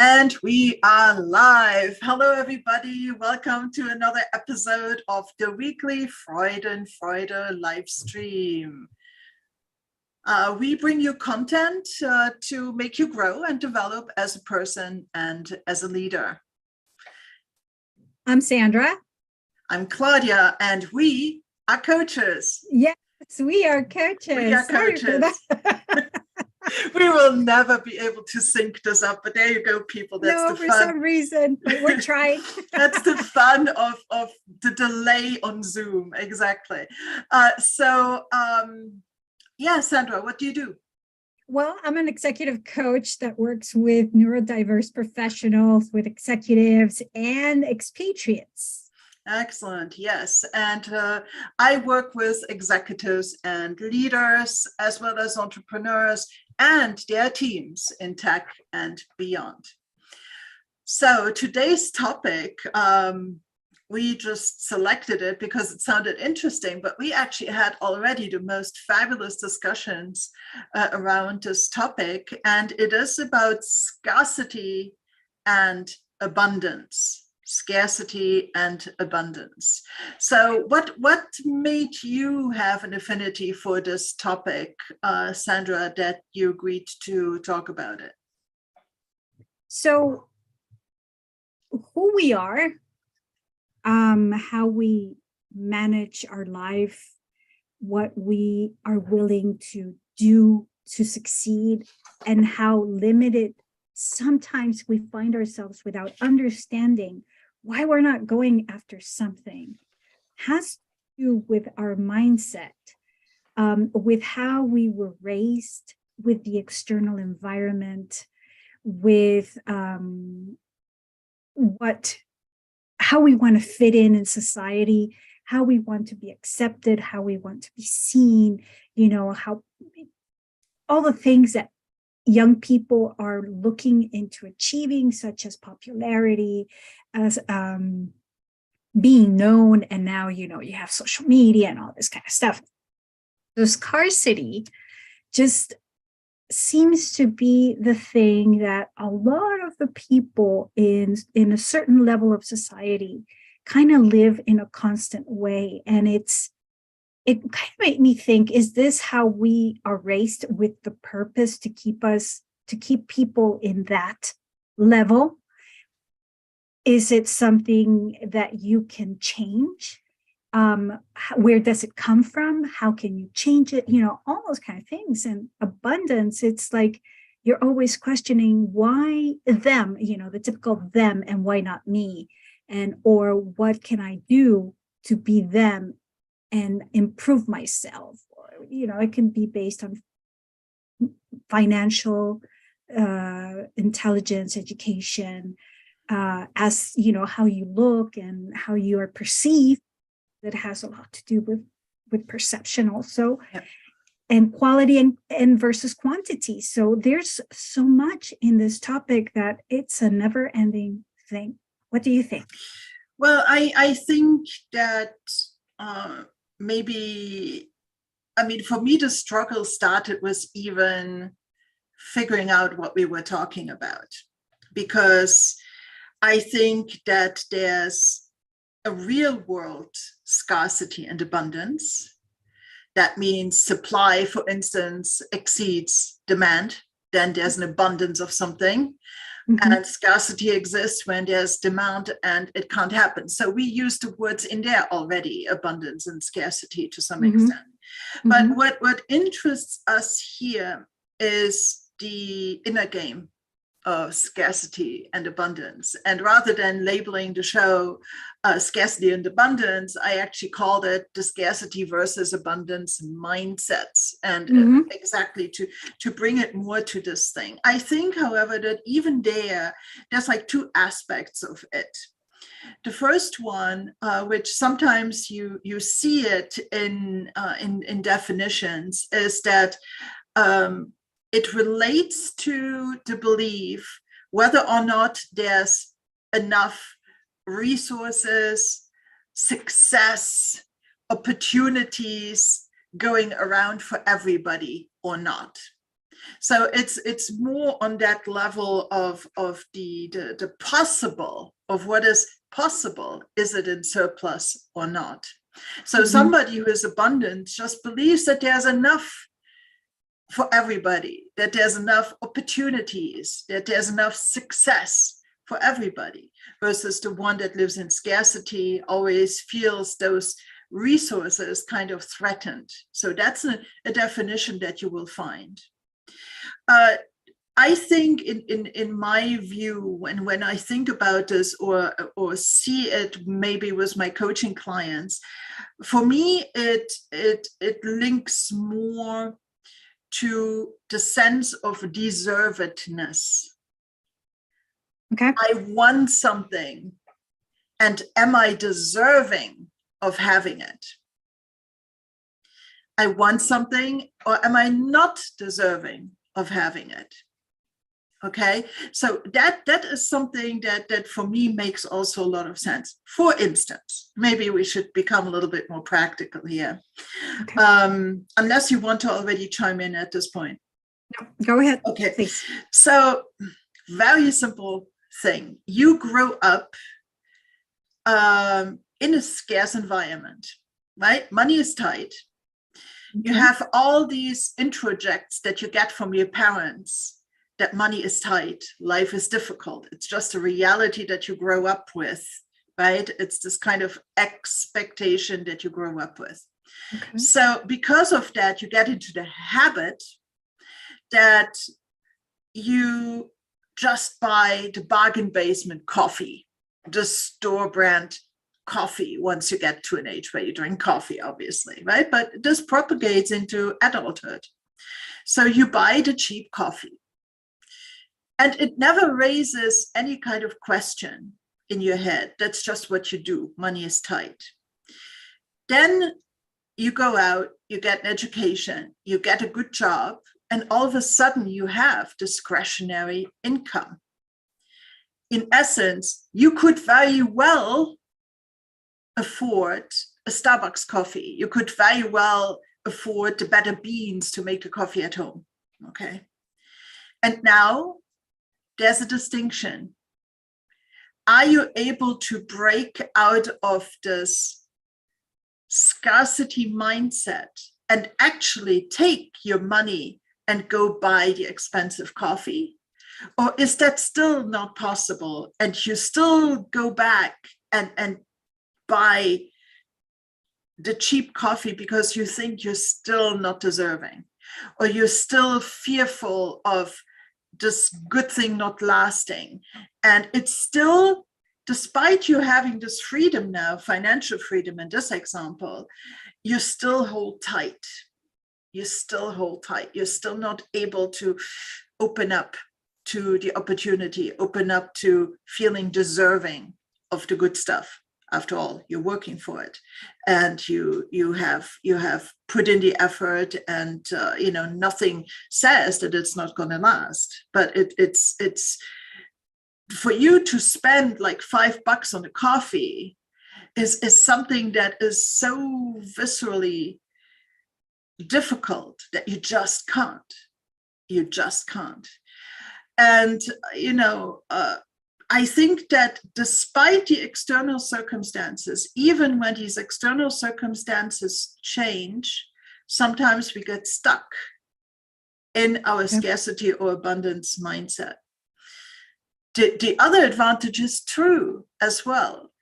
And we are live. Hello, everybody. Welcome to another episode of the weekly FreudenFreude live stream. We bring you content to make you grow and develop as a person and as a leader. I'm Sandra. I'm Claudia, and we are coaches. Yes, we are coaches. We are coaches. We will never be able to sync this up, but there you go, people. That's no, the fun. For some reason, but we're trying. That's the fun of the delay on Zoom. Exactly. Yeah, Sandra, what do you do? Well, I'm an executive coach that works with neurodiverse professionals, with executives and expatriates. Excellent. Yes. And I work with executives and leaders, as well as entrepreneurs and their teams in tech and beyond. So today's topic, we just selected it because it sounded interesting, but we actually had already the most fabulous discussions around this topic. And it is about scarcity and abundance. Scarcity and abundance. So what made you have an affinity for this topic, Sandra, that you agreed to talk about it? So who we are, how we manage our life, what we are willing to do to succeed, and how limited sometimes we find ourselves without understanding why we're not going after something, has to do with our mindset, with how we were raised, with the external environment, with how we want to fit in society, how we want to be accepted, how we want to be seen, how all the things that young people are looking into achieving, such as popularity, as being known, and now you have social media and all this kind of stuff. So scarcity just seems to be the thing that a lot of the people in a certain level of society kind of live in a constant way. And it kind of made me think, is this how we are raised, with the purpose to keep people in that level? Is it something that you can change? Where does it come from? How can you change it? All those kind of things. And abundance, it's like you're always questioning why them, the typical them, and why not me? Or what can I do to be them and improve myself? Or, it can be based on financial intelligence, education, as how you look and how you are perceived. That has a lot to do with perception also. Yep. And quality and versus quantity. So there's so much in this topic that it's a never-ending thing. What do you think? Well, I think that for me, the struggle started with even figuring out what we were talking about, because I think that there's a real world scarcity and abundance. That means supply, for instance, exceeds demand. Then there's an abundance of something. Mm-hmm. And scarcity exists when there's demand and it can't happen. So we use the words in there already, abundance and scarcity to some mm-hmm. extent. Mm-hmm. But what interests us here is the inner game of scarcity and abundance. And rather than labeling the show scarcity and abundance, I actually called it the scarcity versus abundance mindsets, and mm-hmm. Exactly to bring it more to this thing. I think, however, that even there's like two aspects of it. The first one, which sometimes you see it in definitions, is that it relates to the belief whether or not there's enough resources, success, opportunities going around for everybody or not. So it's more on that level of the possible, of what is possible. Is it in surplus or not? So somebody who is abundant just believes that there's enough for everybody, that there's enough opportunities, that there's enough success for everybody, versus the one that lives in scarcity always feels those resources kind of threatened. So that's a definition that you will find. I think in my view, when I think about this or see it maybe with my coaching clients, for me, it links more to the sense of deservedness. Okay. I want something, and am I deserving of having it? I want something, or am I not deserving of having it? Okay, so that is something that for me makes also a lot of sense. For instance, maybe we should become a little bit more practical here. Okay. Unless you want to already chime in at this point. No, go ahead. Okay, please. So very simple thing. You grow up in a scarce environment, right? Money is tight. Okay. You have all these introjects that you get from your parents, that money is tight, life is difficult. It's just a reality that you grow up with, right? It's this kind of expectation that you grow up with. Okay. So because of that, you get into the habit that you just buy the bargain basement coffee, the store brand coffee, once you get to an age where you drink coffee, obviously, right? But this propagates into adulthood. So you buy the cheap coffee. And it never raises any kind of question in your head. That's just what you do. Money is tight. Then you go out, you get an education, you get a good job, and all of a sudden you have discretionary income. In essence, you could very well afford a Starbucks coffee. You could very well afford the better beans to make the coffee at home. Okay. And now, there's a distinction. Are you able to break out of this scarcity mindset and actually take your money and go buy the expensive coffee? Or is that still not possible? And you still go back and buy the cheap coffee because you think you're still not deserving, or you're still fearful of this good thing not lasting. And it's still, despite you having this freedom now, financial freedom in this example, you still hold tight. You still hold tight. You're still not able to open up to the opportunity, open up to feeling deserving of the good stuff. After all, you're working for it, and you have put in the effort, and nothing says that it's not going to last. But it's for you to spend like $5 on a coffee is something that is so viscerally difficult that you just can't. You just can't. And I think that despite the external circumstances, even when these external circumstances change, sometimes we get stuck in our scarcity or abundance mindset. The other advantage is true as well.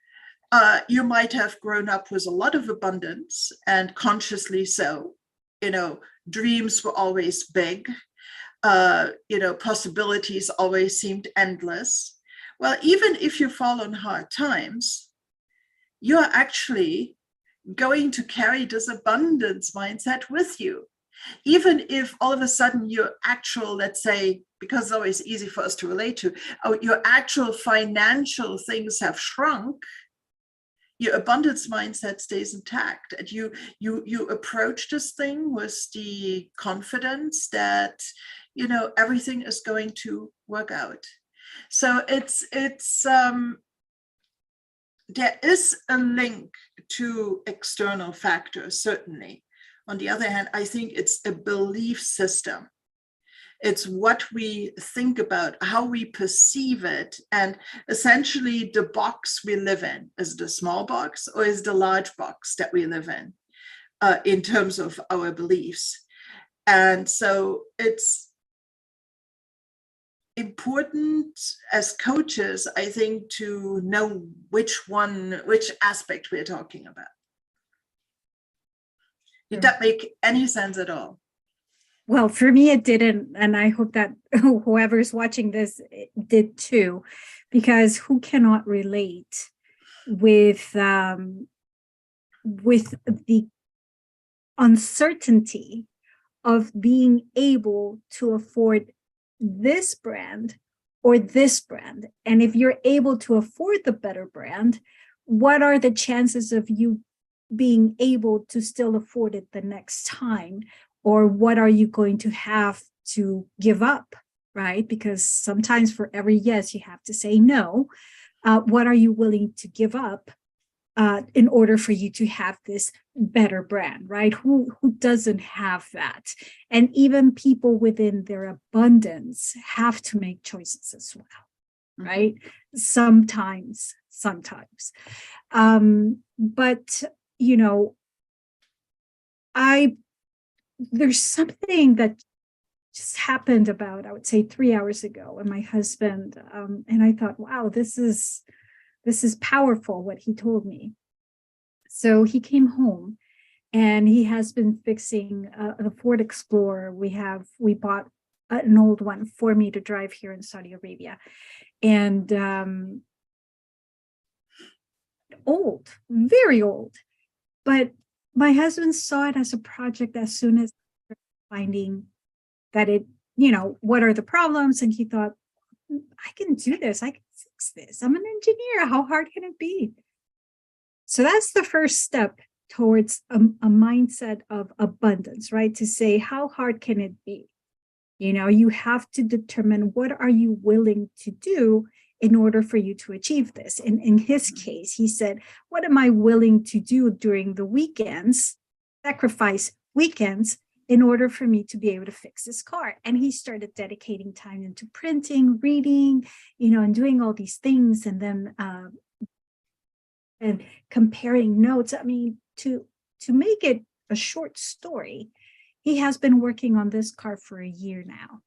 You might have grown up with a lot of abundance, and consciously so. Dreams were always big. Possibilities always seemed endless. Well, even if you fall on hard times, you're actually going to carry this abundance mindset with you. Even if all of a sudden your actual, let's say, because it's always easy for us to relate to, your actual financial things have shrunk, your abundance mindset stays intact. And you approach this thing with the confidence that, everything is going to work out. So there is a link to external factors, certainly. On the other hand, I think it's a belief system. It's what we think about, how we perceive it, and essentially the box we live in. Is it a small box or is it a large box that we live in terms of our beliefs? And so it's important as coaches, I think, to know which aspect we're talking about. Did that make any sense at all? Well, for me, it didn't. And I hope that whoever's watching this did too, because who cannot relate with the uncertainty of being able to afford this brand or this brand? And if you're able to afford the better brand, what are the chances of you being able to still afford it the next time? Or what are you going to have to give up, right? Because sometimes for every yes, you have to say no. What are you willing to give up in order for you to have this better brand, right? Who doesn't have that? And even people within their abundance have to make choices as well, right? Sometimes. But, you know, there's something that just happened about, I would say 3 hours ago, and my husband, and I thought, wow, this is powerful, what he told me. So he came home and he has been fixing the Ford Explorer. We bought an old one for me to drive here in Saudi Arabia. And old, very old. But my husband saw it as a project as soon as finding that it, what are the problems? And he thought, I can do this. I can fix this. I'm an engineer. How hard can it be? So that's the first step towards a mindset of abundance, right? To say, how hard can it be? You have to determine what are you willing to do in order for you to achieve this. And in his case, he said, what am I willing to do during the weekends, sacrifice weekends, in order for me to be able to fix this car? And he started dedicating time into printing, reading, and doing all these things. And then and comparing notes. I mean, to make it a short story, he has been working on this car for a year now.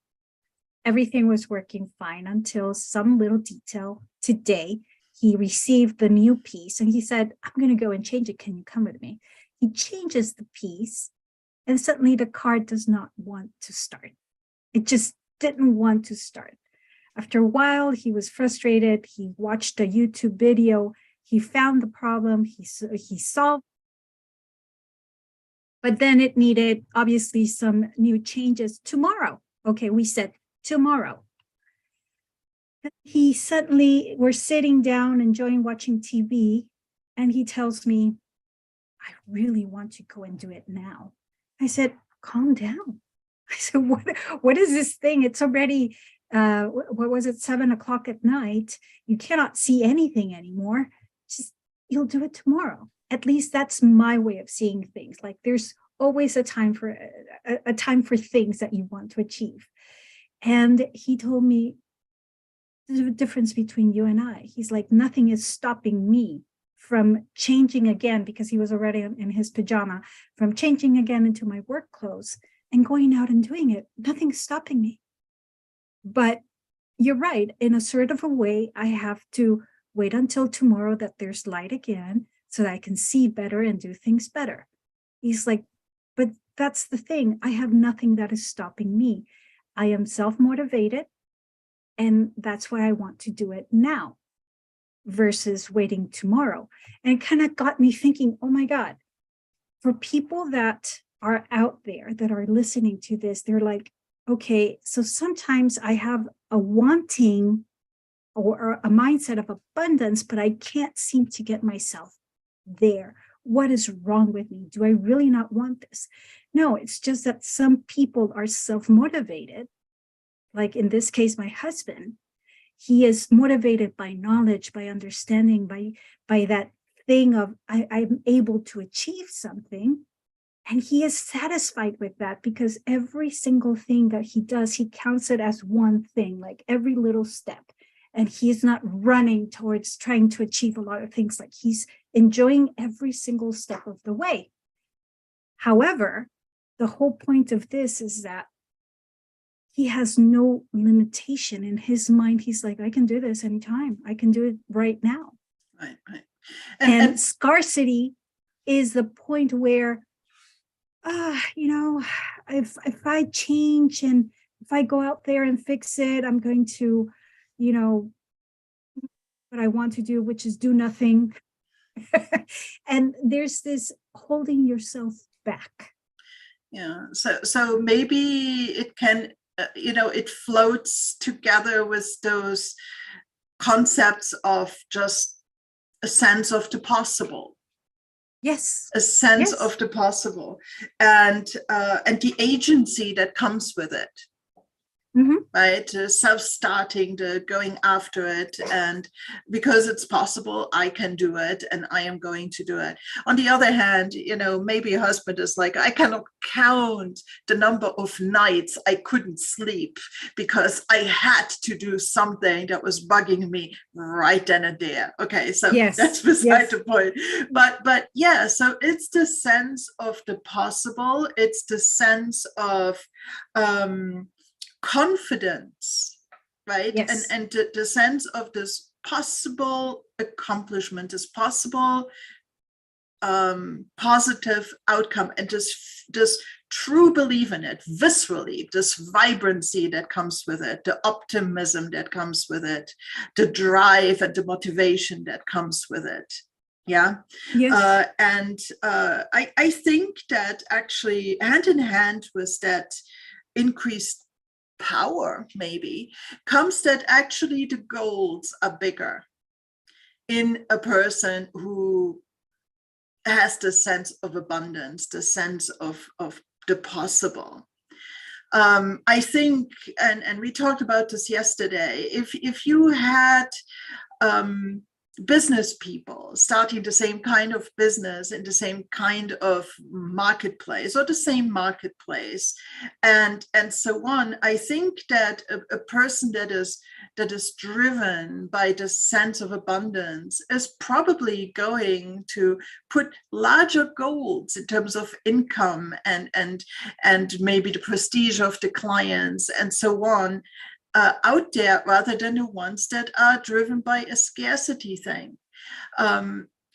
Everything was working fine until some little detail. Today, he received the new piece and he said, I'm going to go and change it. Can you come with me? He changes the piece and suddenly the car does not want to start. It just didn't want to start. After a while, he was frustrated. He watched a YouTube video. He found the problem. He solved. But then it needed, obviously, some new changes tomorrow. Okay, we said tomorrow. We're sitting down, enjoying watching TV, and he tells me, I really want to go and do it now. I said, calm down. I said, what is this thing? It's already, what was it, 7 o'clock at night. You cannot see anything anymore. Just, you'll do it tomorrow. At least that's my way of seeing things. Like there's always a time for things that you want to achieve. And he told me the difference between you and I. He's like, nothing is stopping me from changing again, because he was already in his pajama, from changing again into my work clothes and going out and doing it. Nothing's stopping me. But you're right. In a sort of a way, I have to wait until tomorrow that there's light again so that I can see better and do things better. He's like, but that's the thing. I have nothing that is stopping me. I am self-motivated, and that's why I want to do it now versus waiting tomorrow. And it kind of got me thinking, oh my God, for people that are out there that are listening to this, they're like, okay, so sometimes I have a wanting or a mindset of abundance, but I can't seem to get myself there. What is wrong with me? Do I really not want this? No, it's just that some people are self-motivated. Like in this case, my husband, he is motivated by knowledge, by understanding, by that thing of I'm able to achieve something. And he is satisfied with that because every single thing that he does, he counts it as one thing, like every little step. And he is not running towards trying to achieve a lot of things. Like he's enjoying every single step of the way. However, the whole point of this is that he has no limitation in his mind. He's like, I can do this anytime. I can do it right now. Right, right. And scarcity is the point where, you know, if I change and if I go out there and fix it, I'm going to, you know, what I want to do, which is do nothing. And there's this holding yourself back. Yeah. So maybe it can, you know, it floats together with those concepts of just a sense of the possible. Yes. A sense of the possible, and the agency that comes with it. Right, self-starting, the going after it, and because it's possible, I can do it, and I am going to do it. On the other hand, you know, maybe a husband is like, I cannot count the number of nights I couldn't sleep because I had to do something that was bugging me right then and there. Okay, so that's beside the point. But yeah, so it's the sense of the possible. It's the sense of confidence, right? Yes. And the sense of this possible accomplishment, this possible positive outcome, and this true belief in it, viscerally, this vibrancy that comes with it, the optimism that comes with it, the drive and the motivation that comes with it. Yeah. Yes. I think that actually hand in hand with that increased power, maybe, comes that actually the goals are bigger in a person who has the sense of abundance, the sense of the possible. I think, and we talked about this yesterday, if you had business people starting the same kind of business in the same kind of marketplace or the same marketplace and so on, I think that a person that is driven by the sense of abundance is probably going to put larger goals in terms of income and maybe the prestige of the clients and so on out there, rather than the ones that are driven by a scarcity thing.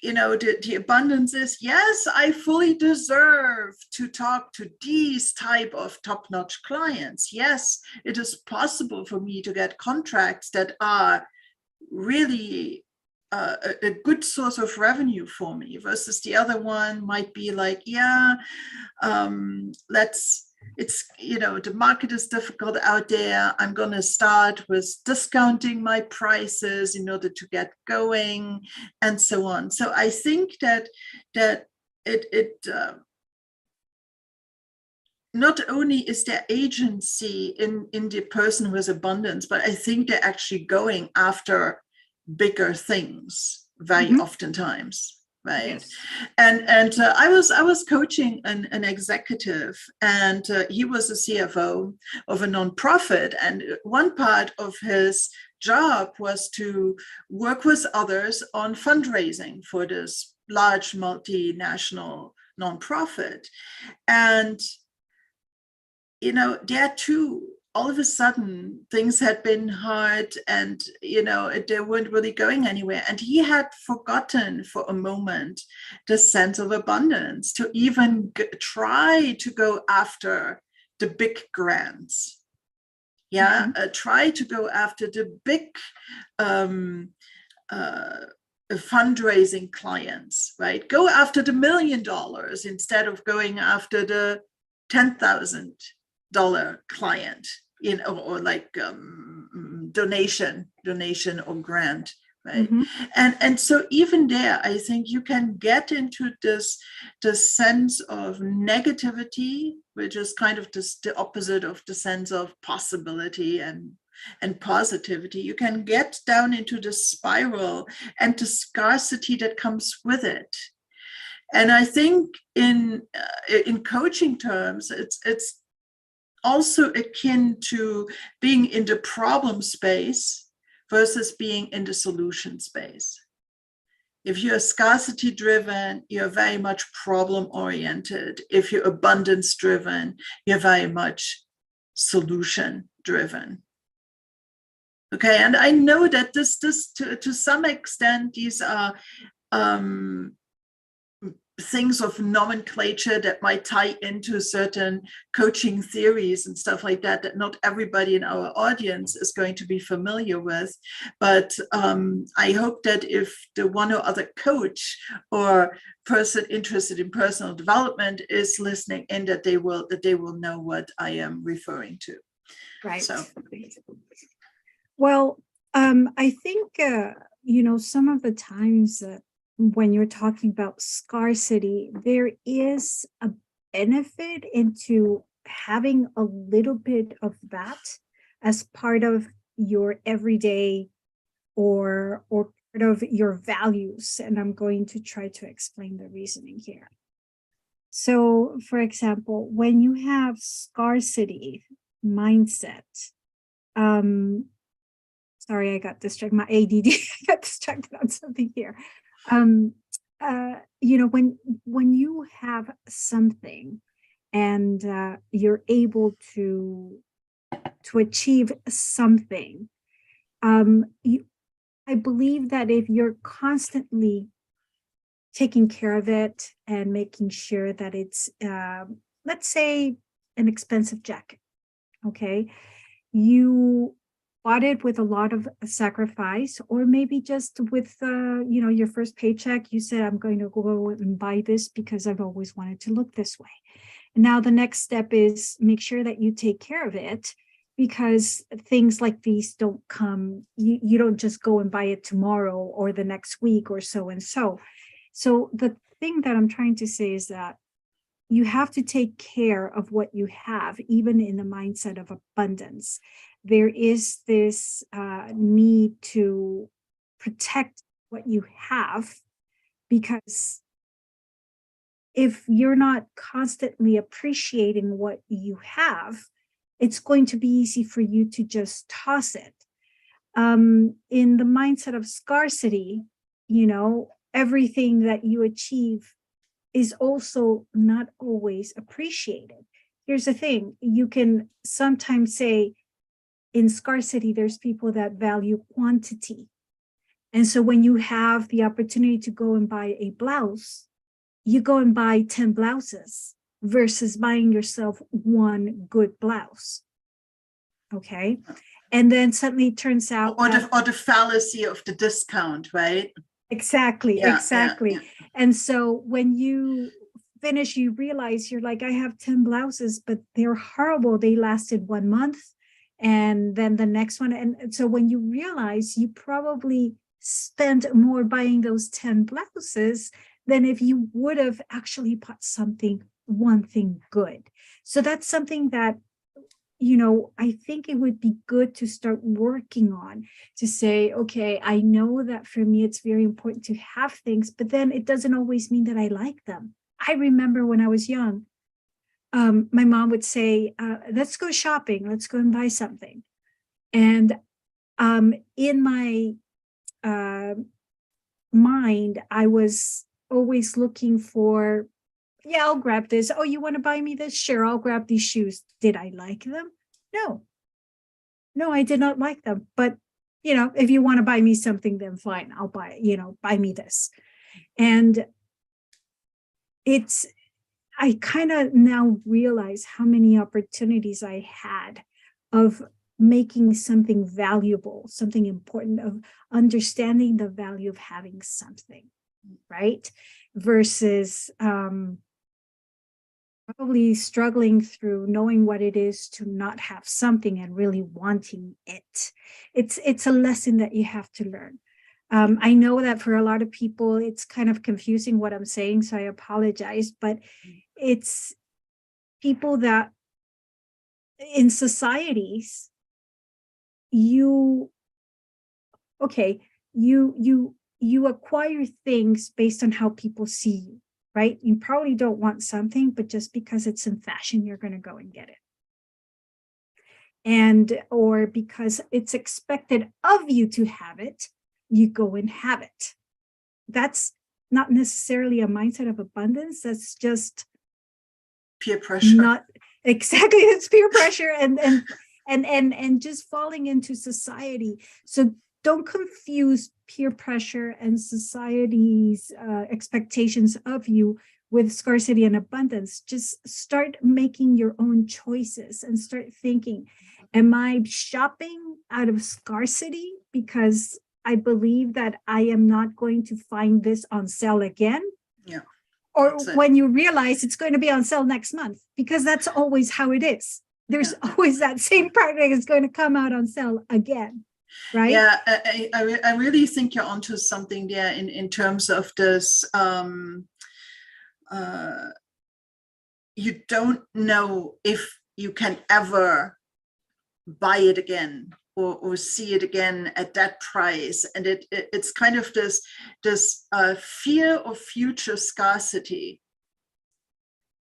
You know, the abundance is, yes, I fully deserve to talk to these type of top-notch clients. Yes, it is possible for me to get contracts that are really a good source of revenue for me, versus the other one might be like, yeah, it's, you know, the market is difficult out there. I'm going to start with discounting my prices in order to get going and so on. So I think that it not only is there agency in the person with abundance, but I think they're actually going after bigger things very oftentimes. Right. Yes. And I was coaching an executive, and he was a CFO of a nonprofit. And one part of his job was to work with others on fundraising for this large multinational nonprofit. And, you know, there too, all of a sudden things had been hard, and you know, they weren't really going anywhere, and he had forgotten for a moment the sense of abundance to even try to go after the big grants. Try to go after the big fundraising clients, right? Go after the $1 million instead of going after the $10,000 client, you know, or like donation or grant, right? And so even there, I think you can get into this sense of negativity, which is kind of the opposite of the sense of possibility and positivity. You can get down into the spiral and the scarcity that comes with it. And I think in coaching terms, it's also akin to being in the problem space versus being in the solution space. If you're scarcity driven, you're very much problem oriented. If you're abundance driven, you're very much solution driven. Okay, and I know that this to some extent, these are things of nomenclature that might tie into certain coaching theories and stuff like that, that not everybody in our audience is going to be familiar with. But I hope that if the one or other coach or person interested in personal development is listening in, that they will know what I am referring to. Right. So, well, I think, some of the times when you're talking about scarcity, there is a benefit into having a little bit of that as part of your everyday or part of your values. And I'm going to try to explain the reasoning here. So, for example, when you have scarcity mindset, sorry, I got distracted. My ADD got distracted on something here. When you have something and you're able to achieve something, I believe that if you're constantly taking care of it and making sure that it's, let's say, an expensive jacket, okay, you bought it with a lot of sacrifice, or maybe just with your first paycheck, you said, I'm going to go and buy this because I've always wanted to look this way. And now the next step is make sure that you take care of it, because things like these don't come, you don't just go and buy it tomorrow or the next week or so and so. So the thing that I'm trying to say is that you have to take care of what you have, even in the mindset of abundance. There is this need to protect what you have, because if you're not constantly appreciating what you have, it's going to be easy for you to just toss it. In the mindset of scarcity, everything that you achieve is also not always appreciated. Here's the thing, you can sometimes say in scarcity, there's people that value quantity. And so when you have the opportunity to go and buy a blouse, you go and buy 10 blouses versus buying yourself one good blouse. Okay. And then suddenly it turns out or the fallacy of the discount, right? Exactly. Yeah. And so when you finish, you realize you're like, I have 10 blouses, but they're horrible. They lasted 1 month and then the next one. And so when you realize you probably spent more buying those 10 blouses than if you would have actually bought one thing good. So that's something that, I think it would be good to start working on, to say, okay, I know that for me, it's very important to have things, but then it doesn't always mean that I like them. I remember when I was young, my mom would say, let's go shopping, let's go and buy something. And in my mind, I was always looking for, yeah, I'll grab this. Oh, you want to buy me this? Sure, I'll grab these shoes. Did I like them? No, I did not like them. But, if you want to buy me something, then fine, I'll buy me this. And I kind of now realize how many opportunities I had of making something valuable, something important, of understanding the value of having something, right? Versus probably struggling through knowing what it is to not have something and really wanting it. It's a lesson that you have to learn. I know that for a lot of people, it's kind of confusing what I'm saying, so I apologize, but it's people that in societies, you acquire things based on how people see you. right? You probably don't want something, but just because it's in fashion, you're going to go and get it. And, or because it's expected of you to have it, you go and have it. That's not necessarily a mindset of abundance. That's just peer pressure. Not exactly. It's peer pressure and just falling into society. So don't confuse peer pressure and society's expectations of you with scarcity and abundance. Just start making your own choices and start thinking, am I shopping out of scarcity because I believe that I am not going to find this on sale again? Yeah. Or when you realize it's going to be on sale next month, because that's always how it is. There's always that same product is going to come out on sale again, right? Yeah, I really think you're onto something there in terms of this. You don't know if you can ever buy it again or see it again at that price, and it's kind of this fear of future scarcity,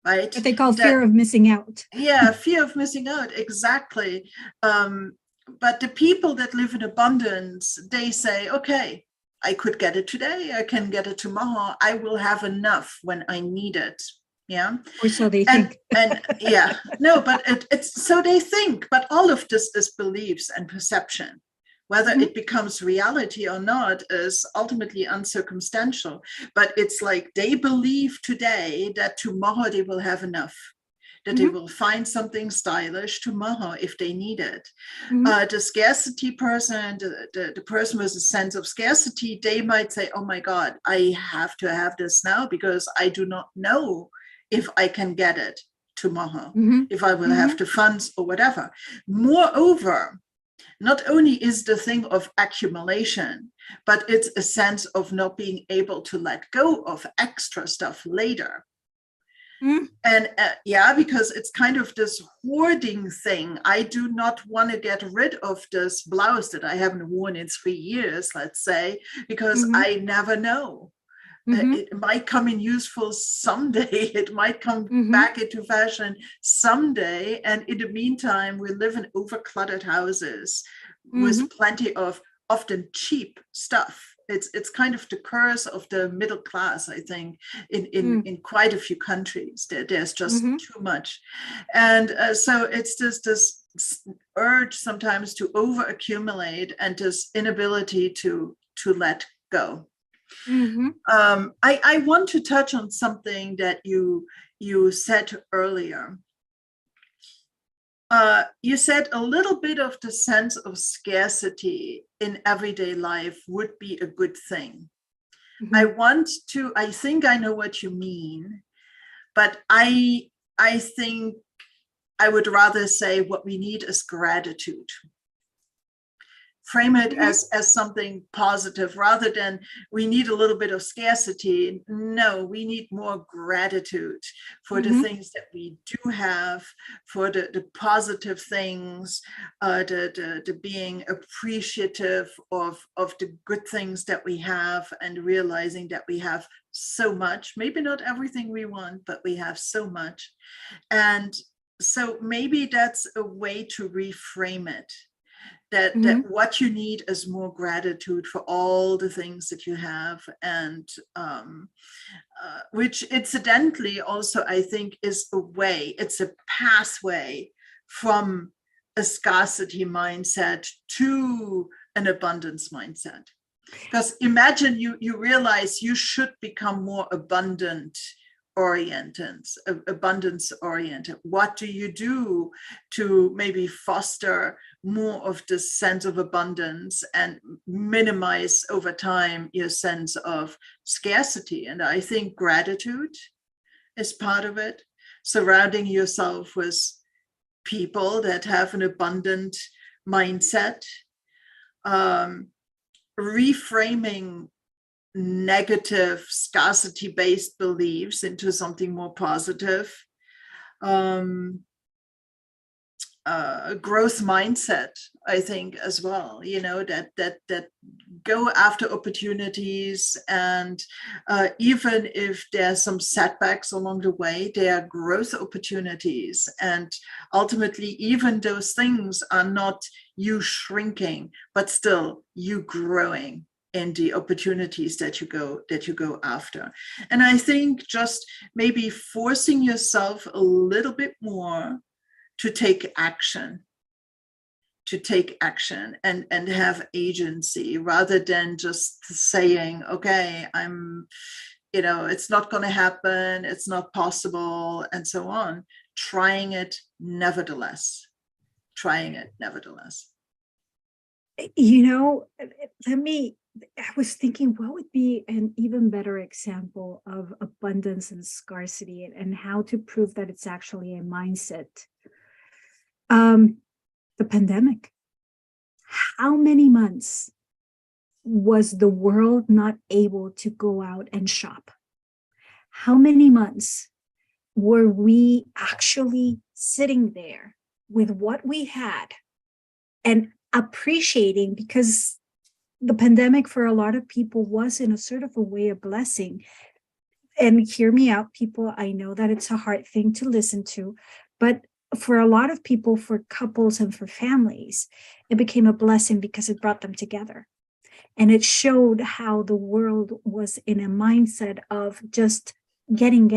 right? What they call fear of missing out. Yeah, fear of missing out, exactly. But the people that live in abundance, they say, okay, I could get it today, I can get it tomorrow, I will have enough when I need it. Yeah. Or so they think. And yeah, no, but it's so they think, but all of this is beliefs and perception. Whether it becomes reality or not is ultimately uncircumstantial. But it's like they believe today that tomorrow they will have enough, that they will find something stylish tomorrow if they need it. The scarcity person, the person with a sense of scarcity, they might say, oh my God, I have to have this now because I do not know if I can get it tomorrow, if I will have the funds or whatever. Moreover, not only is the thing of accumulation, but it's a sense of not being able to let go of extra stuff later. And yeah, because it's kind of this hoarding thing. I do not want to get rid of this blouse that I haven't worn in 3 years, let's say, because I never know. It might come in useful someday. It might come back into fashion someday. And in the meantime, we live in overcluttered houses with plenty of often cheap stuff. It's kind of the curse of the middle class, I think, in quite a few countries. There's just too much. And so it's this urge sometimes to over accumulate and this inability to let go. I want to touch on something that you said earlier. You said a little bit of the sense of scarcity in everyday life would be a good thing. I think I know what you mean, but I think I would rather say what we need is gratitude. Frame it as something positive rather than we need a little bit of scarcity. No, we need more gratitude for the things that we do have, for the positive things, the being appreciative of the good things that we have and realizing that we have so much, maybe not everything we want, but we have so much. And so maybe that's a way to reframe it. That what you need is more gratitude for all the things that you have, and which incidentally also I think is a way, it's a pathway from a scarcity mindset to an abundance mindset. Because imagine you realize you should become more abundance oriented. What do you do to maybe foster more of this sense of abundance and minimize over time your sense of scarcity? And I think gratitude is part of it. Surrounding yourself with people that have an abundant mindset, reframing negative scarcity-based beliefs into something more positive. growth mindset, I think, as well, that go after opportunities, and even if there's some setbacks along the way, there are growth opportunities, and ultimately even those things are not you shrinking, but still you growing in the opportunities that you go after. And I think just maybe forcing yourself a little bit more to take action and have agency, rather than just saying, okay, it's not going to happen, it's not possible, and so on. Trying it nevertheless. I was thinking, what would be an even better example of abundance and scarcity, and how to prove that it's actually a mindset? The pandemic. How many months was the world not able to go out and shop? How many months were we actually sitting there with what we had and appreciating? Because the pandemic for a lot of people was in a sort of a way a blessing. And hear me out, people, I know that it's a hard thing to listen to, but for a lot of people, for couples and for families, it became a blessing because it brought them together. And it showed how the world was in a mindset of just getting.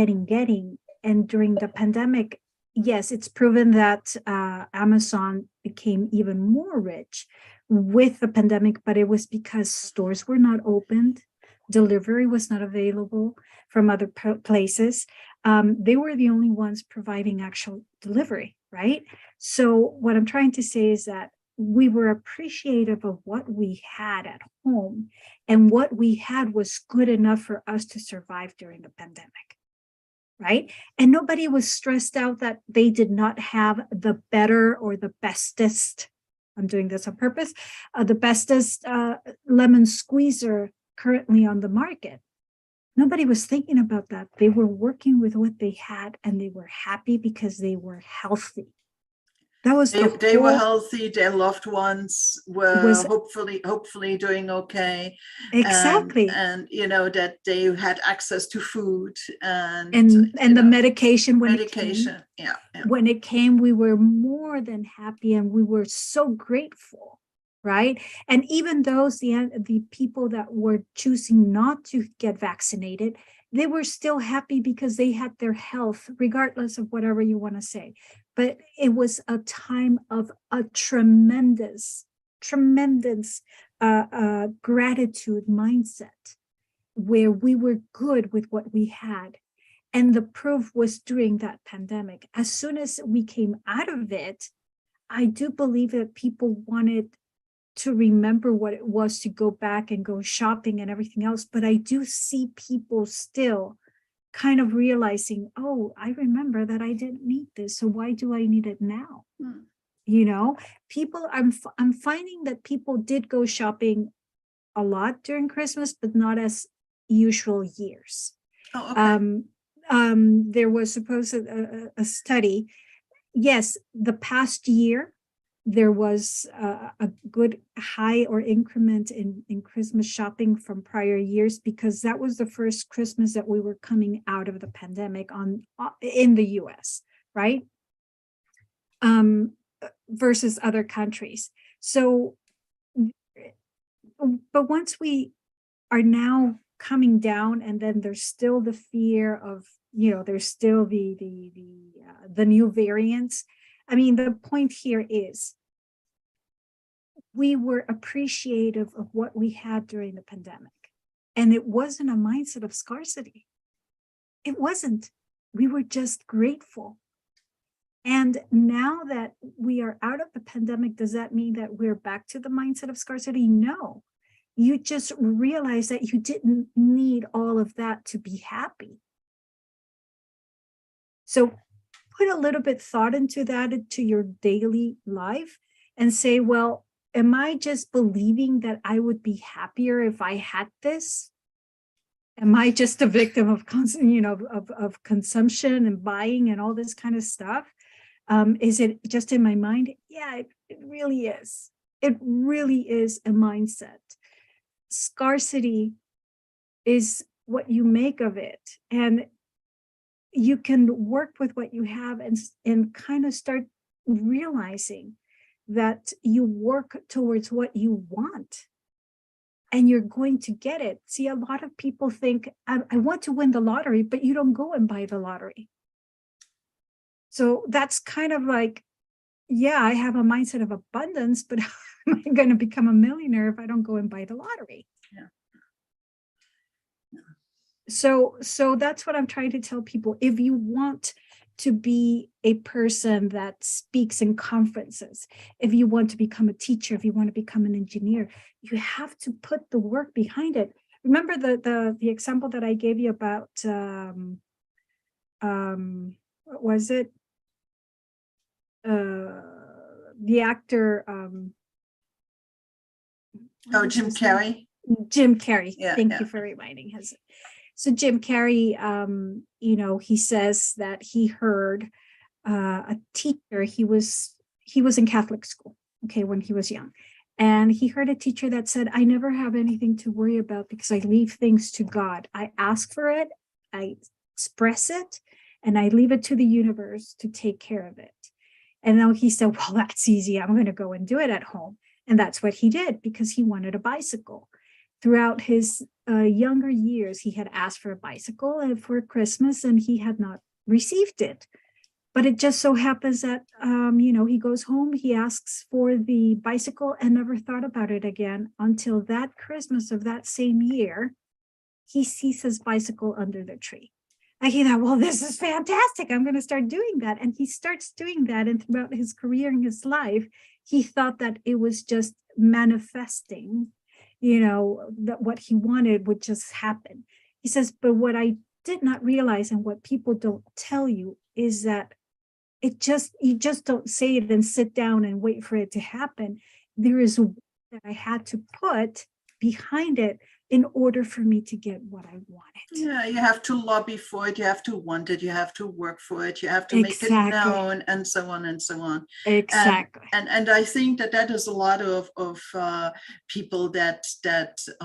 And during the pandemic, yes, it's proven that Amazon became even more rich with the pandemic, but it was because stores were not opened, delivery was not available from other places. They were the only ones providing actual delivery, right? So what I'm trying to say is that we were appreciative of what we had at home, and what we had was good enough for us to survive during the pandemic, right? And nobody was stressed out that they did not have the better or the bestest, I'm doing this on purpose, the bestest lemon squeezer currently on the market. Nobody was thinking about that. They were working with what they had, and they were happy because they were healthy. That was they were healthy. Their loved ones were hopefully doing okay. Exactly. And that they had access to food and the medication when medication. It came. When it came, we were more than happy, and we were so grateful, right? And even those the people that were choosing not to get vaccinated, they were still happy because they had their health, regardless of whatever you want to say. But it was a time of a tremendous gratitude mindset, where we were good with what we had. And the proof was during that pandemic. As soon as we came out of it, I do believe that people wanted to remember what it was to go back and go shopping and everything else. But I do see people still kind of realizing, oh, I remember that I didn't need this, so why do I need it now? People, I'm finding that people did go shopping a lot during Christmas, but not as usual years. Oh, okay. There was supposed a study. Yes, the past year, there was a good high or increment in Christmas shopping from prior years, because that was the first Christmas that we were coming out of the pandemic in the US, right? Versus other countries. So, but once we are now coming down, and then there's still the fear of, there's still the new variants. I mean, the point here is we were appreciative of what we had during the pandemic. And it wasn't a mindset of scarcity. It wasn't. We were just grateful. And now that we are out of the pandemic, does that mean that we're back to the mindset of scarcity? No. You just realize that you didn't need all of that to be happy. So put a little bit thought into that, into your daily life, and say, well, am I just believing that I would be happier if I had this? Am I just a victim of consumption and buying and all this kind of stuff? Is it just in my mind? Yeah, it really is. It really is a mindset. Scarcity is what you make of it. And you can work with what you have and kind of start realizing that you work towards what you want and you're going to get it. See, a lot of people think, I want to win the lottery, but you don't go and buy the lottery. So that's kind of like, yeah, I have a mindset of abundance, but am I going to become a millionaire if I don't go and buy the lottery? Yeah. So that's what I'm trying to tell people. If you want to be a person that speaks in conferences, if you want to become a teacher, if you want to become an engineer, you have to put the work behind it. Remember the example that I gave you about what was it? The actor Jim Carrey. Jim Carrey. Yeah, Thank you for reminding us. So Jim Carrey, he says that he heard a teacher. He was in Catholic school, okay, when he was young, and he heard a teacher that said, "I never have anything to worry about because I leave things to God. I ask for it, I express it, and I leave it to the universe to take care of it." And now he said, "Well, that's easy. I'm going to go and do it at home." And that's what he did because he wanted a bicycle. Throughout his younger years, he had asked for a bicycle for Christmas and he had not received it. But it just so happens that, he goes home, he asks for the bicycle and never thought about it again until that Christmas of that same year, he sees his bicycle under the tree. And he thought, well, this is fantastic. I'm going to start doing that. And he starts doing that. And throughout his career and his life, he thought that it was just manifesting, that what he wanted would just happen. He says, but what I did not realize and what people don't tell you is that you just don't say it and sit down and wait for it to happen. There is a work that I had to put behind it in order for me to get what I wanted. Yeah, you have to lobby for it, you have to want it, you have to work for it, you have to make it known, and so on and so on. Exactly. And I think that is a lot of people that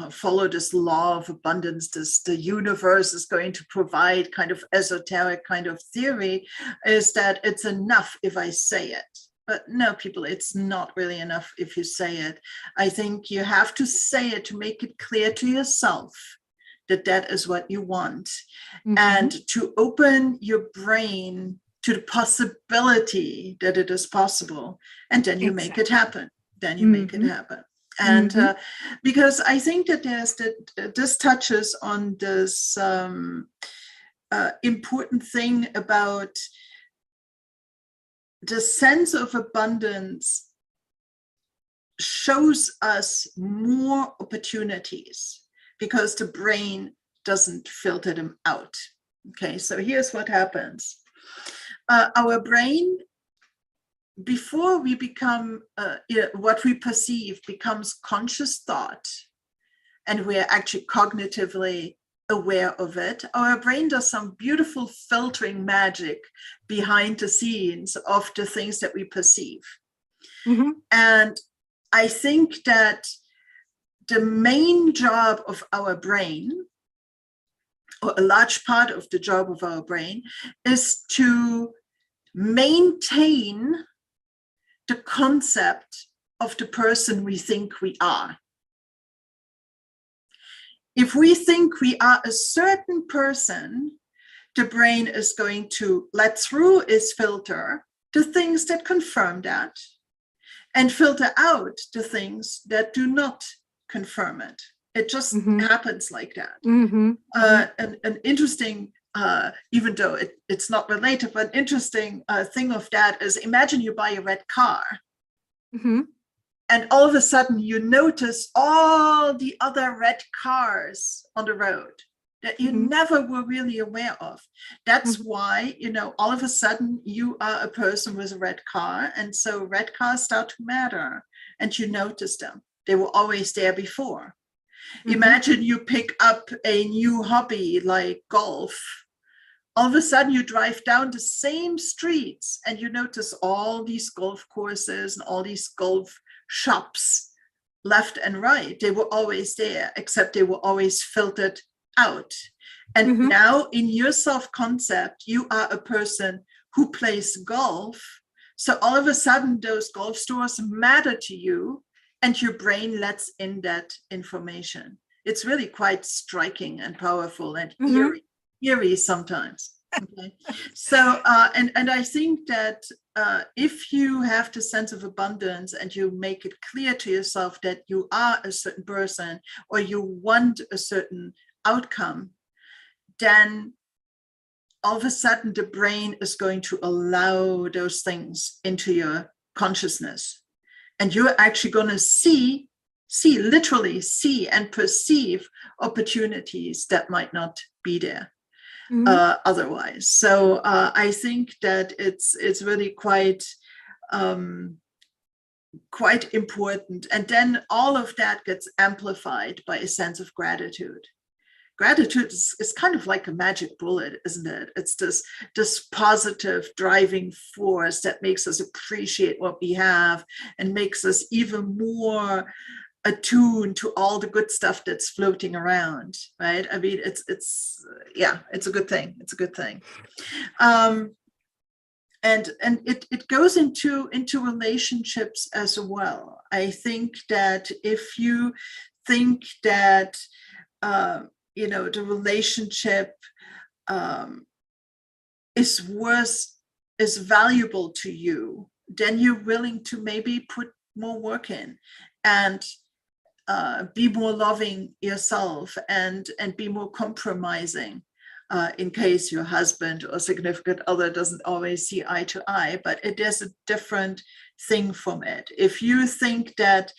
follow this law of abundance, the universe is going to provide kind of esoteric kind of theory, is that it's enough if I say it. But no, people, it's not really enough if you say it. I think you have to say it to make it clear to yourself that is what you want, and to open your brain to the possibility that it is possible, and then you make it happen. Then you make it happen. And because I think that this touches on this important thing about the sense of abundance shows us more opportunities because the brain doesn't filter them out. Okay, so here's what happens. Our brain, before we become, what we perceive becomes conscious thought, and we're actually cognitively aware of it, our brain does some beautiful filtering magic behind the scenes of the things that we perceive. And I think that the main job of our brain, or a large part of the job of our brain, is to maintain the concept of the person we think we are. If we think we are a certain person, the brain is going to let through its filter the things that confirm that, and filter out the things that do not confirm it. It just happens like that. An interesting, even though it's not related, but an interesting thing of that is, imagine you buy a red car, and all of a sudden you notice all the other red cars on the road that you never were really aware of. That's why, all of a sudden you are a person with a red car, and so red cars start to matter, and you notice them. They were always there before. Imagine you pick up a new hobby like golf all of a sudden you drive down the same streets and you notice all these golf courses and all these golf shops left and right. They were always there, except they were always filtered out. And now in your self-concept, you are a person who plays golf. So all of a sudden those golf stores matter to you and your brain lets in that information. It's really quite striking and powerful and eerie sometimes. Okay. So, and I think that if you have the sense of abundance and you make it clear to yourself that you are a certain person or you want a certain outcome, then all of a sudden the brain is going to allow those things into your consciousness. And you're actually going to literally see and perceive opportunities that might not be there otherwise. So I think that it's really quite important. And then all of that gets amplified by a sense of gratitude. Gratitude is kind of like a magic bullet, isn't it? It's this positive driving force that makes us appreciate what we have and makes us even more attuned to all the good stuff that's floating around, right? I mean, it's a good thing. It's a good thing. And it goes into relationships as well. I think that if you think that the relationship is valuable to you, then you're willing to maybe put more work in and be more loving yourself and be more compromising in case your husband or significant other doesn't always see eye to eye, but there's a different thing from it. If you think that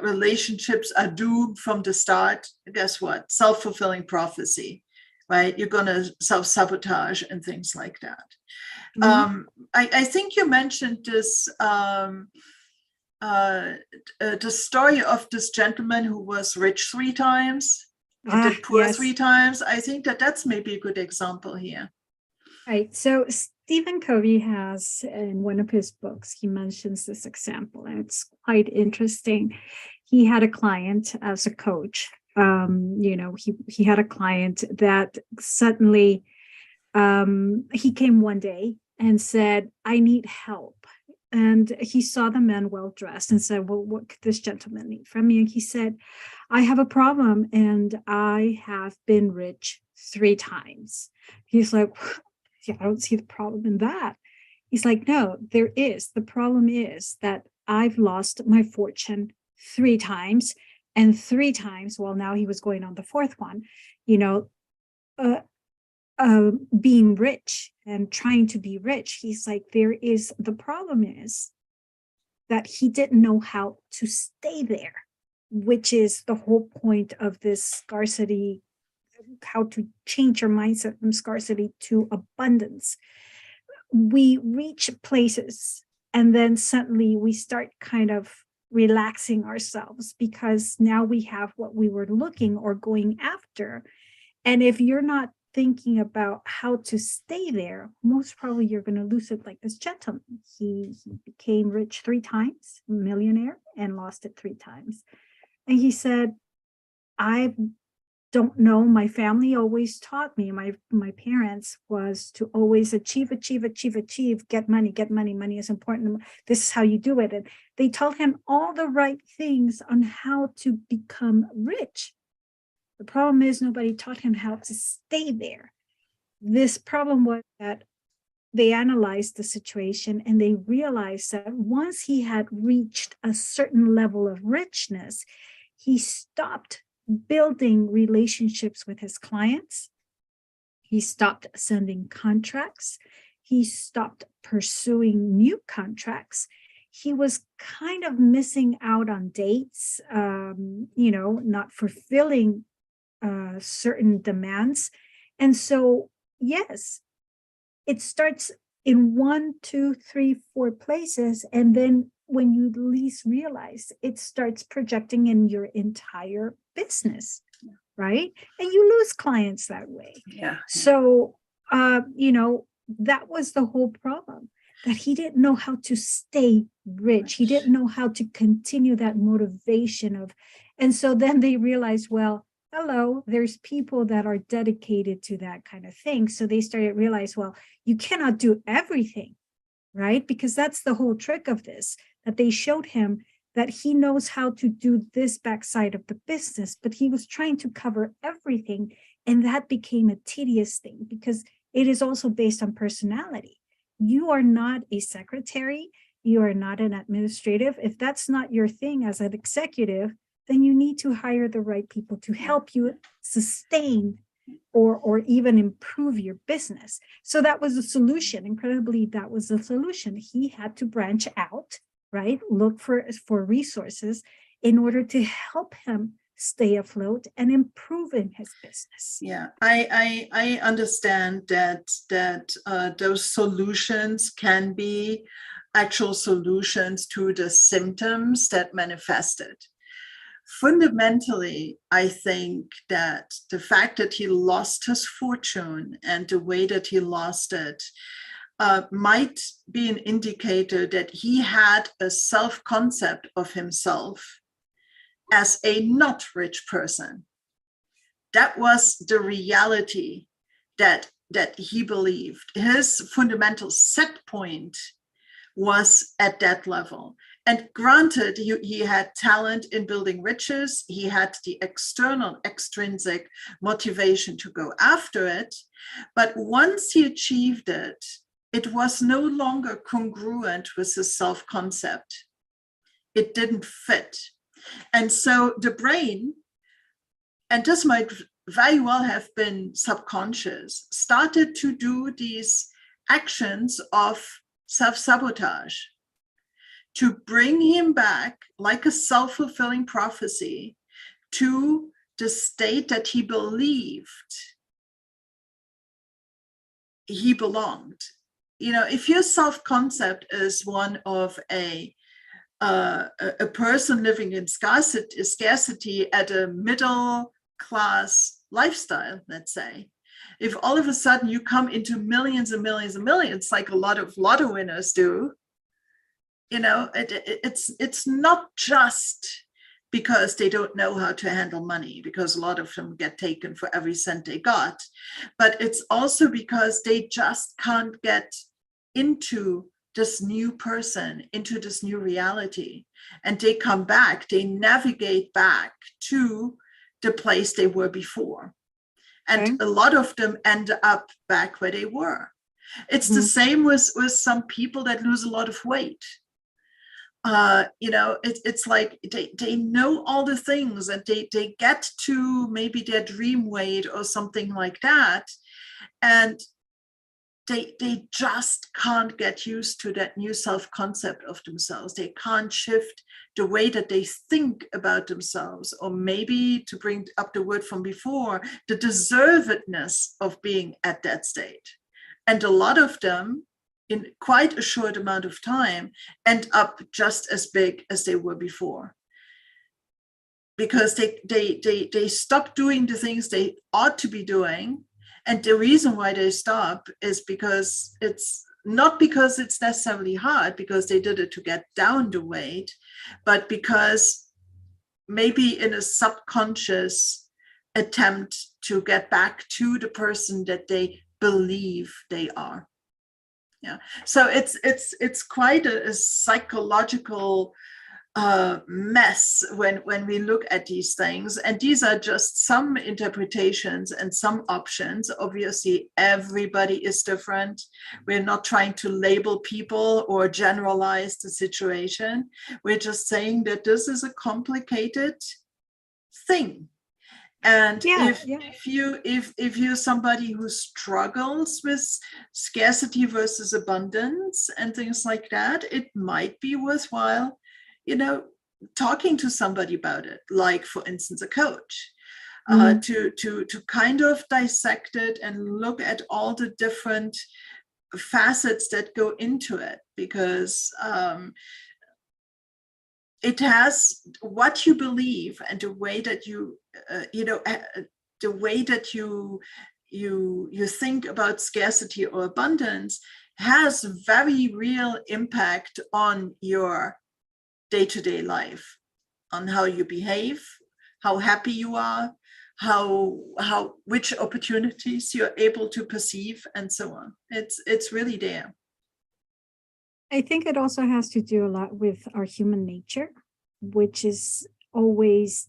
relationships are doomed from the start, guess what? Self-fulfilling prophecy, right? You're going to self-sabotage and things like that. I think you mentioned this the story of this gentleman who was rich 3 times and then poor 3 times. I think that's maybe a good example here. Right. So Stephen Covey has, in one of his books, he mentions this example, and it's quite interesting. He had a client as a coach. He had a client that suddenly he came one day and said, "I need help." And he saw the man well dressed and said, "Well, what could this gentleman need from me?" And he said, "I have a problem and I have been rich 3 times. He's like, "Yeah, I don't see the problem in that." He's like, "No, there is. The problem is that I've lost my fortune 3 times, and 3 times," well, now he was going on the 4th one, being rich and trying to be rich. He's like, the problem is that he didn't know how to stay there, which is the whole point of this scarcity, how to change your mindset from scarcity to abundance. We reach places and then suddenly we start kind of relaxing ourselves because now we have what we were looking or going after. And if you're not thinking about how to stay there, most probably you're going to lose it like this gentleman. He became rich 3 times, millionaire, and lost it 3 times. And he said, "I don't know. My family always taught me, my parents, was to always achieve, get money. Money is important. This is how you do it." And they told him all the right things on how to become rich. The problem is nobody taught him how to stay there. This problem was that they analyzed the situation and they realized that once he had reached a certain level of richness, he stopped building relationships with his clients. He stopped sending contracts. He stopped pursuing new contracts. He was kind of missing out on dates, not fulfilling certain demands. And so, yes, it starts in 1, 2, 3, 4 places. And then when you least realize, it starts projecting in your entire business, right? And you lose clients that way. Yeah. So that was the whole problem, that he didn't know how to stay rich. He didn't know how to continue that motivation of, and so then they realized, well, hello, there's people that are dedicated to that kind of thing. So they started to realize, well, you cannot do everything, right? Because that's the whole trick of this, that they showed him that he knows how to do this backside of the business, but he was trying to cover everything. And that became a tedious thing because it is also based on personality. You are not a secretary, you are not an administrative. If that's not your thing as an executive, then you need to hire the right people to help you sustain or even improve your business. So that was the solution. Incredibly, that was the solution. He had to branch out, right? Look for resources in order to help him stay afloat and improve in his business. Yeah, I understand that those solutions can be actual solutions to the symptoms that manifested. Fundamentally, I think that the fact that he lost his fortune and the way that he lost it might be an indicator that he had a self-concept of himself as a not rich person. That was the reality that he believed. His fundamental set point was at that level. And granted, he had talent in building riches. He had the external, extrinsic motivation to go after it. But once he achieved it, it was no longer congruent with his self-concept. It didn't fit. And so the brain, and this might very well have been subconscious, started to do these actions of self-sabotage to bring him back like a self-fulfilling prophecy to the state that he believed he belonged. If your self-concept is one of a person living in scarcity at a middle class lifestyle, let's say, if all of a sudden you come into millions and millions and millions, like a lot of lotto winners do, it's not just because they don't know how to handle money, because a lot of them get taken for every cent they got, but it's also because they just can't get into this new person, into this new reality. And they come back, they navigate back to the place they were before. And a lot of them end up back where they were. It's the same with some people that lose a lot of weight. It's like they know all the things and they get to maybe their dream weight or something like that. And they just can't get used to that new self-concept of themselves. They can't shift the way that they think about themselves, or maybe, to bring up the word from before, the deservedness of being at that state. And a lot of them, in quite a short amount of time, end up just as big as they were before, because they stop doing the things they ought to be doing. And the reason why they stop is because it's not because it's necessarily hard, because they did it to get down the weight, but because maybe in a subconscious attempt to get back to the person that they believe they are. Yeah. So it's quite a psychological mess when we look at these things. And these are just some interpretations and some options. Obviously, everybody is different. We're not trying to label people or generalize the situation. We're just saying that this is a complicated thing. And if you're somebody who struggles with scarcity versus abundance and things like that, it might be worthwhile, talking to somebody about it, like, for instance, a coach, to kind of dissect it and look at all the different facets that go into it, because it has what you believe and the way that you, the way that you you think about scarcity or abundance has very real impact on your day-to-day life, on how you behave, how happy you are, how which opportunities you're able to perceive, and so on. It's really there. I think it also has to do a lot with our human nature, which is always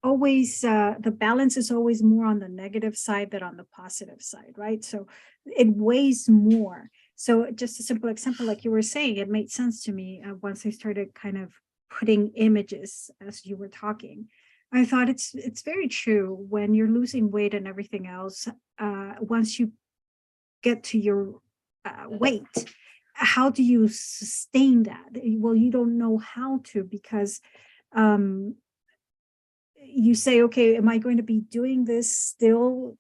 the balance is always more on the negative side than on the positive side, right? So it weighs more. So just a simple example, like you were saying, it made sense to me once I started kind of putting images as you were talking. I thought it's very true when you're losing weight and everything else. Once you get to your weight, how do you sustain that? Well, you don't know how to, because you say, okay, am I going to be doing this still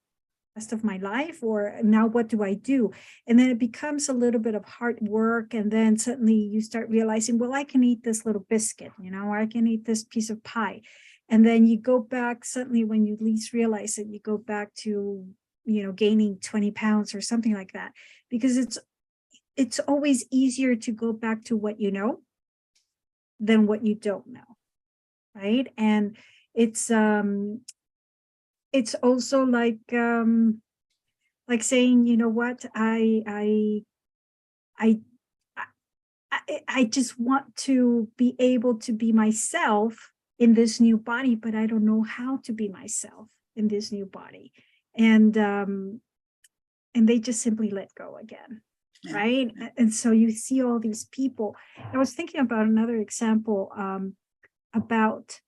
rest of my life, or now what do I do? And then it becomes a little bit of hard work, and then suddenly you start realizing, well, I can eat this little biscuit, or I can eat this piece of pie. And then you go back, suddenly when you least realize it, you go back to gaining 20 pounds or something like that, because it's always easier to go back to what you know than what you don't know, right? And it's also like saying, you know what, I just want to be able to be myself in this new body, but I don't know how to be myself in this new body. And they just simply let go again. Yeah. Right. And so you see all these people. I was thinking about another example about,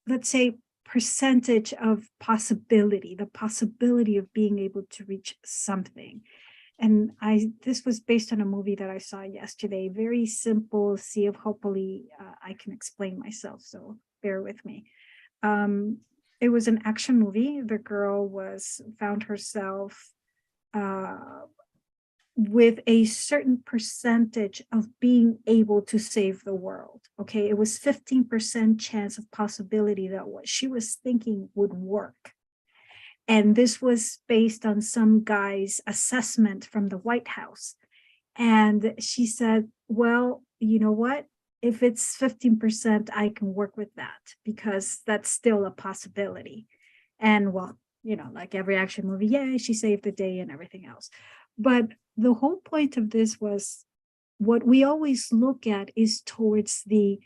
let's say, percentage of possibility, the possibility of being able to reach something. And this was based on a movie that I saw yesterday, very simple, see if hopefully I can explain myself, so bear with me. It was an action movie. The girl found herself with a certain percentage of being able to save the world. Okay, it was 15% chance of possibility that what she was thinking would work. And this was based on some guy's assessment from the White House. And she said, well, you know what? If it's 15%, I can work with that, because that's still a possibility. And well, like every action movie, yay, she saved the day and everything else. But the whole point of this was, what we always look at is towards the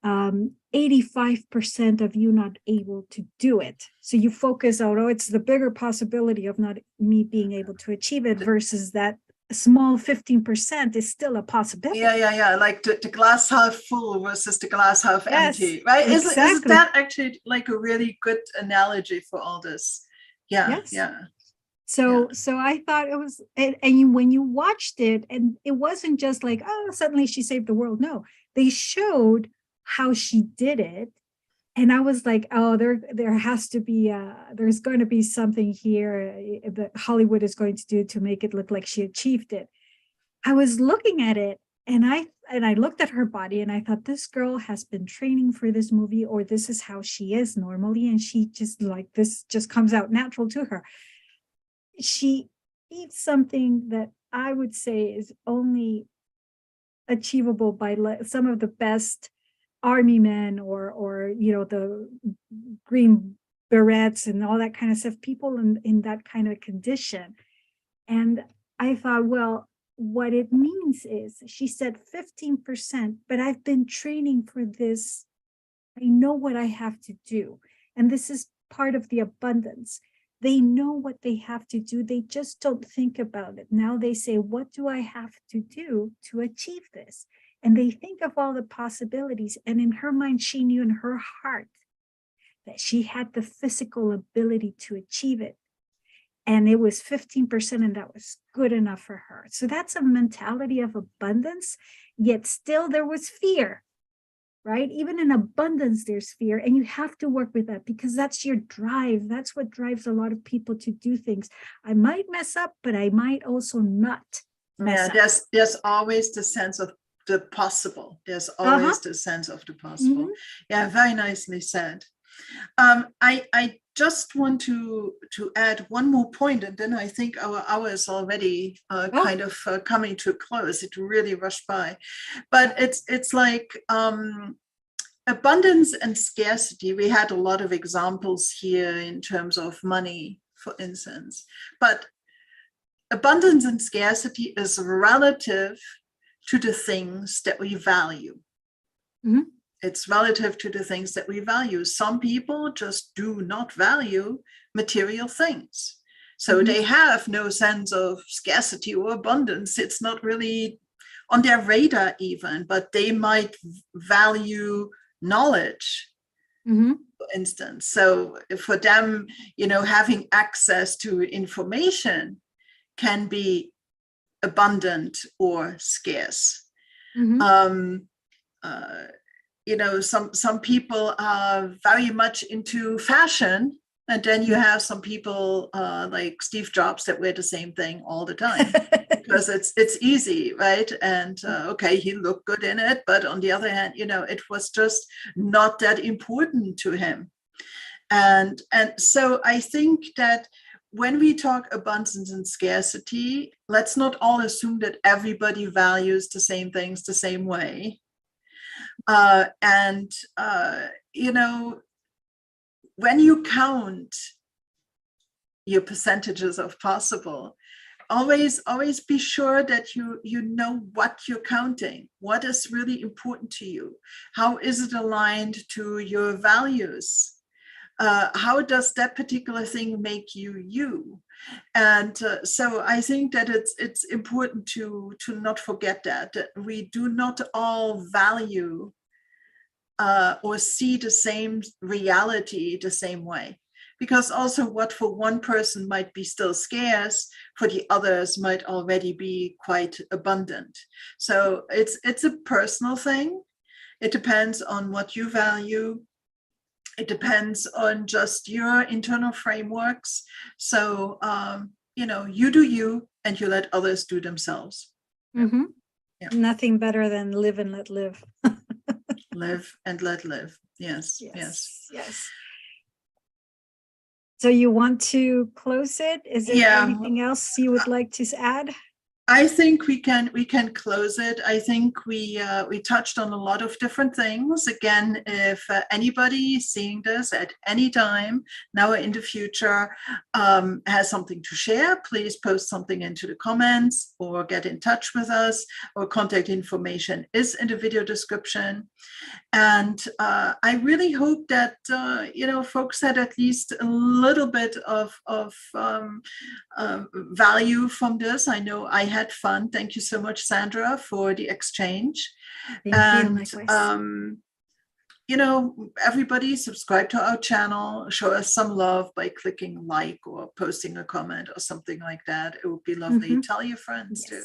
85% of you not able to do it. So you focus on, it's the bigger possibility of not me being able to achieve it, versus that small 15% is still a possibility. Yeah. Like the glass half full versus the glass half empty, right? Exactly. Isn't that actually like a really good analogy for all this? Yeah, yes. Yeah. So I thought it was, and when you watched it, and it wasn't just like, oh, suddenly she saved the world. No, they showed how she did it. And I was like, oh, there has to be, there's going to be something here that Hollywood is going to do to make it look like she achieved it. I was looking at it, and I looked at her body, and I thought, this girl has been training for this movie, or this is how she is normally. And she just this just comes out natural to her. She eats something that I would say is only achievable by some of the best army men, or the green berets and all that kind of stuff, people in that kind of condition. And I thought, well, what it means is, she said 15%, but I've been training for this. I know what I have to do. And this is part of the abundance. They know what they have to do. They just don't think about it. Now they say, what do I have to do to achieve this? And they think of all the possibilities. And in her mind, she knew in her heart that she had the physical ability to achieve it. And it was 15%, and that was good enough for her. So that's a mentality of abundance, yet still there was fear. Right? Even in abundance, there's fear, and you have to work with that, because that's your drive. That's what drives a lot of people to do things. I might mess up, but I might also not mess up. There's always the sense of the possible. There's always the sense of the possible. Yeah, very nicely said. I just want to add one more point, and then I think our hour is already kind of coming to a close. It really rushed by, but it's like abundance and scarcity. We had a lot of examples here in terms of money, for instance, but abundance and scarcity is relative to the things that we value. Mm-hmm. It's relative to the things that we value. Some people just do not value material things. So mm-hmm. they have no sense of scarcity or abundance. It's not really on their radar even, but they might value knowledge, mm-hmm. for instance. So for them, having access to information can be abundant or scarce. Mm-hmm. Some people are very much into fashion, and then you have some people like Steve Jobs that wear the same thing all the time because it's easy, right? And okay, he looked good in it, but on the other hand, it was just not that important to him. And so I think that when we talk abundance and scarcity, let's not all assume that everybody values the same things the same way. When you count your percentages of possible, always be sure that you know what you're counting, what is really important to you, how is it aligned to your values, how does that particular thing make you? And so I think that it's important to not forget that we do not all value or see the same reality the same way, because also what for one person might be still scarce, for the others might already be quite abundant. So it's a personal thing. It depends on what you value. It depends on just your internal frameworks. So you do you, and you let others do themselves. Mm-hmm. Yeah. Nothing better than live and let live. Live and let live. Yes. So you want to close it? Is there anything else you would like to add? I think we can close it. I think we touched on a lot of different things. Again, if anybody seeing this at any time now or in the future has something to share, please post something into the comments or get in touch with us. Our contact information is in the video description. And I really hope that folks had at least a little bit of value from this. I know I had fun. Thank you so much, Sandra, for the exchange. Thank you. Everybody subscribe to our channel, show us some love by clicking like or posting a comment or something like that. It would be lovely. Mm-hmm. Tell your friends too.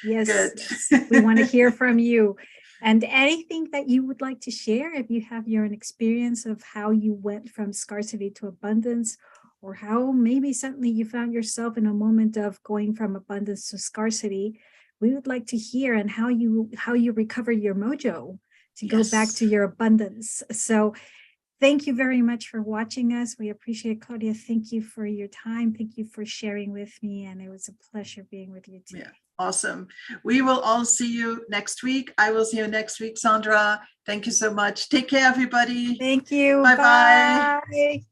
Yes. Good. Yes. We want to hear from you. And anything that you would like to share, if you have your own experience of how you went from scarcity to abundance, or how maybe suddenly you found yourself in a moment of going from abundance to scarcity, we would like to hear, and how you recovered your mojo to go back to your abundance. So thank you very much for watching us. We appreciate it, Claudia. Thank you for your time. Thank you for sharing with me. And it was a pleasure being with you today. Yeah. Awesome. We will all see you next week. I will see you next week, Sandra. Thank you so much. Take care, everybody. Thank you. Bye-bye. Bye.